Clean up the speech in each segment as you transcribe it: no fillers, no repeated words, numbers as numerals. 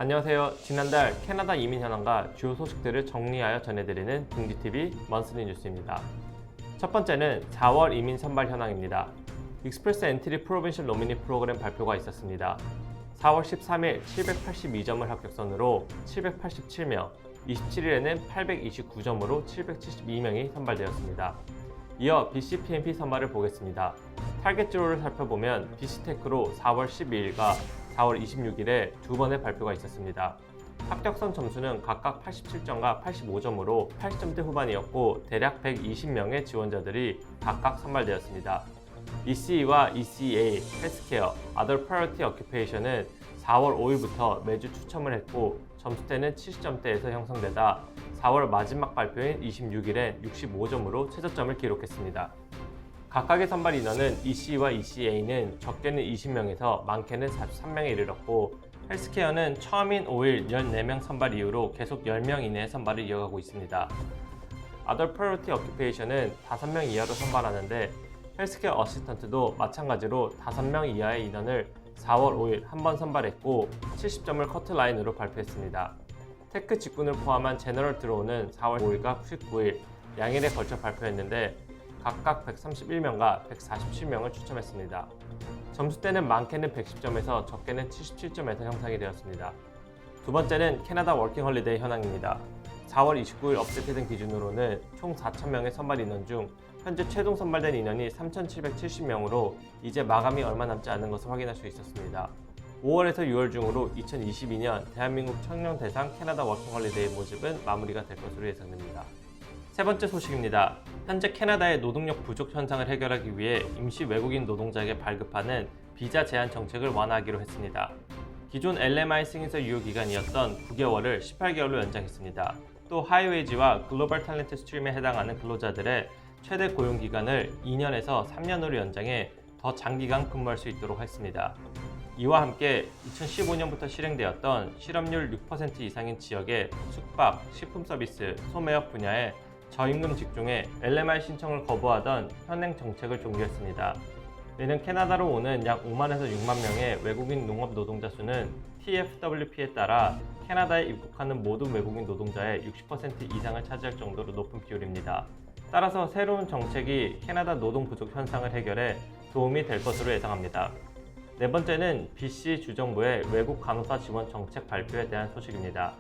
안녕하세요. 지난달 캐나다 이민 현황과 주요 소식들을 정리하여 전해드리는 둥지TV 먼슬리 뉴스입니다. 첫 번째는 4월 이민 선발 현황입니다. 익스프레스 엔트리 프로빈셜 노미니 프로그램 발표가 있었습니다. 4월 13일 782점을 합격선으로 787명, 27일에는 829점으로 772명이 선발되었습니다. 이어 BC PMP 선발을 보겠습니다. 타겟 주로를 살펴보면 BC테크로 4월 12일과 4월 26일에 두 번의 발표가 있었습니다. 합격선 점수는 각각 87점과 85점으로 80점대 후반이었고 대략 120명의 지원자들이 각각 선발되었습니다. ECE와 ECA, 헬스케어, Other Priority Occupation은 4월 5일부터 매주 추첨을 했고 점수대는 70점대에서 형성되다 4월 마지막 발표인 26일에 65점으로 최저점을 기록했습니다. 각각의 선발 인원은 EC와 ECA는 적게는 20명에서 많게는 43명에 이르렀고 헬스케어는 처음인 5일 14명 선발 이후로 계속 10명 이내의 선발을 이어가고 있습니다. Other Priority Occupation은 5명 이하로 선발하는데 헬스케어 어시스턴트도 마찬가지로 5명 이하의 인원을 4월 5일 한 번 선발했고 70점을 커트라인으로 발표했습니다. 테크 직군을 포함한 제너럴 드로우는 4월 5일과 19일 양일에 걸쳐 발표했는데 각각 131명과 147명을 추첨했습니다. 점수대는 많게는 110점에서 적게는 77점에서 형성이 되었습니다. 두 번째는 캐나다 워킹 홀리데이 현황입니다. 4월 29일 업데이트된 기준으로는 총 4,000명의 선발 인원 중 현재 최종 선발된 인원이 3,770명으로 이제 마감이 얼마 남지 않은 것을 확인할 수 있었습니다. 5월에서 6월 중으로 2022년 대한민국 청년 대상 캐나다 워킹 홀리데이 모집은 마무리가 될 것으로 예상됩니다. 세 번째 소식입니다. 현재 캐나다의 노동력 부족 현상을 해결하기 위해 임시 외국인 노동자에게 발급하는 비자 제한 정책을 완화하기로 했습니다. 기존 LMI 승인서 유효 기간이었던 9개월을 18개월로 연장했습니다. 또 하이웨이지와 글로벌 탤런트 스트림에 해당하는 근로자들의 최대 고용 기간을 2년에서 3년으로 연장해 더 장기간 근무할 수 있도록 했습니다. 이와 함께 2015년부터 실행되었던 실업률 6% 이상인 지역의 숙박, 식품 서비스, 소매업 분야의 저임금 직종에 LMI 신청을 거부하던 현행 정책을 종료했습니다. 이는 캐나다로 오는 약 5만에서 6만 명의 외국인 농업 노동자 수는 TFWP에 따라 캐나다에 입국하는 모든 외국인 노동자의 60% 이상을 차지할 정도로 높은 비율입니다. 따라서 새로운 정책이 캐나다 노동 부족 현상을 해결해 도움이 될 것으로 예상합니다. 네 번째는 BC 주정부의 외국 간호사 지원 정책 발표에 대한 소식입니다.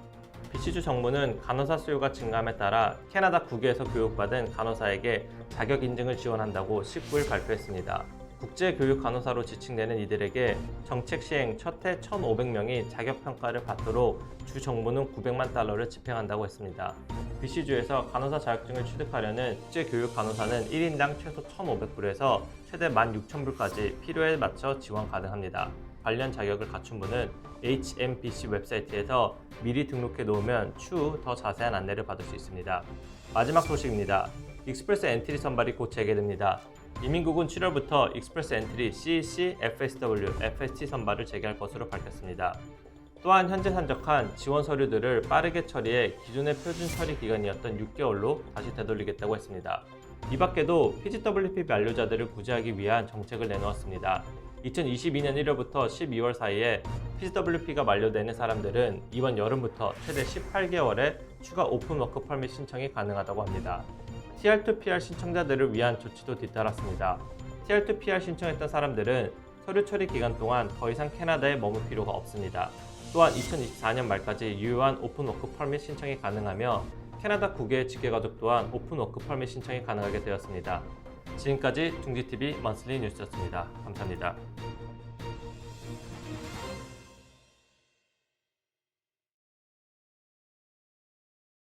BC주 정부는 간호사 수요가 증가함에 따라 캐나다 국외에서 교육받은 간호사에게 자격 인증을 지원한다고 19일 발표했습니다. 국제교육 간호사로 지칭되는 이들에게 정책 시행 첫 해 1,500명이 자격평가를 받도록 주 정부는 900만 달러를 집행한다고 했습니다. BC주에서 간호사 자격증을 취득하려는 국제교육 간호사는 1인당 최소 1,500불에서 최대 16,000불까지 필요에 맞춰 지원 가능합니다. 관련 자격을 갖춘 분은 HMBC 웹사이트에서 미리 등록해 놓으면 추후 더 자세한 안내를 받을 수 있습니다. 마지막 소식입니다. 익스프레스 엔트리 선발이 곧 재개됩니다. 이민국은 7월부터 익스프레스 엔트리 CEC, FSW, FST 선발을 재개할 것으로 밝혔습니다. 또한 현재 산적한 지원 서류들을 빠르게 처리해 기존의 표준 처리 기간이었던 6개월로 다시 되돌리겠다고 했습니다. 이 밖에도 PGWP 만료자들을 구제하기 위한 정책을 내놓았습니다. 2022년 1월부터 12월 사이에 PGWP가 만료되는 사람들은 이번 여름부터 최대 18개월의 추가 오픈워크 퍼밋 신청이 가능하다고 합니다. TR2PR 신청자들을 위한 조치도 뒤따랐습니다. TR2PR 신청했던 사람들은 서류 처리 기간 동안 더 이상 캐나다에 머물 필요가 없습니다. 또한 2024년 말까지 유효한 오픈워크 퍼밋 신청이 가능하며 캐나다 국외 직계가족 또한 오픈워크 퍼밋 신청이 가능하게 되었습니다. 지금까지 둥지TV 먼슬리 뉴스였습니다. 감사합니다.